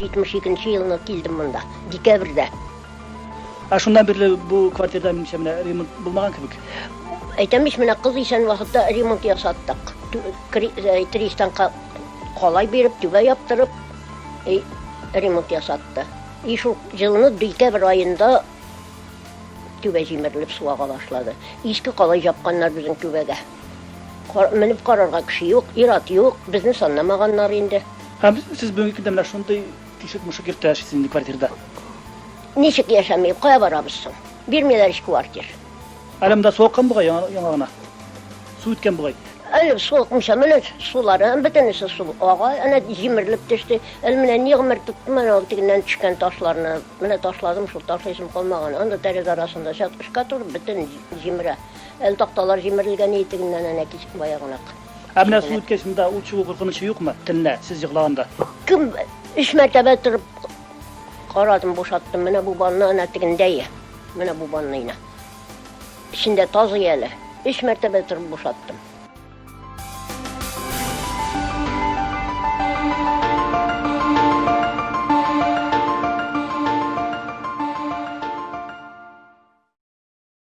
1972 yılına geldim bunda. Dekabrda. Şundan beri bu kvartirda minşemine remont bulmagan kibik. Aytamış mene kız isen vaqtda remont yasattık. Tristan kolay berip, tübe yaptırıp remont yasattı. Şu yılını dekabr ayında tübe jimirilip suaga başladı. Eski kolay yapkanlar bizim tübege. Menip kararga kişi yok, irat yok, bizni sanlamaganlar indi. Siz bugünkü demler şunday tişik muşuk yurttaşısın kvartirda. Neçik yaşamayıp kaya barabızsın. Bilmeler iş kvartir. Alamda soğukkan buğay yanağına. Su ütken buğay. Öyle soğukmuşam, öyle suları, bütünüsü su ağa, ana jimirlip de işte, elimle yığmır tuttum, ben altikinden çıkan taşlarını, ben taşladım, şu taş isim kalmagan, onda deriz arasında çatışka turup, bütün jimire. El taktalar jimirligen iyitikinden ana kesik bayağınak. Amına su ütkeşinde uçuğu korkunuşu yok mu? Tinle, siz yıklağında. Kim 3 mertebe tırıp karadım, boşattım, mene bu banlı anettikindeye, mene bu banlıyla. İçinde tazı yeli, 3 mertebe tırıp boşattım.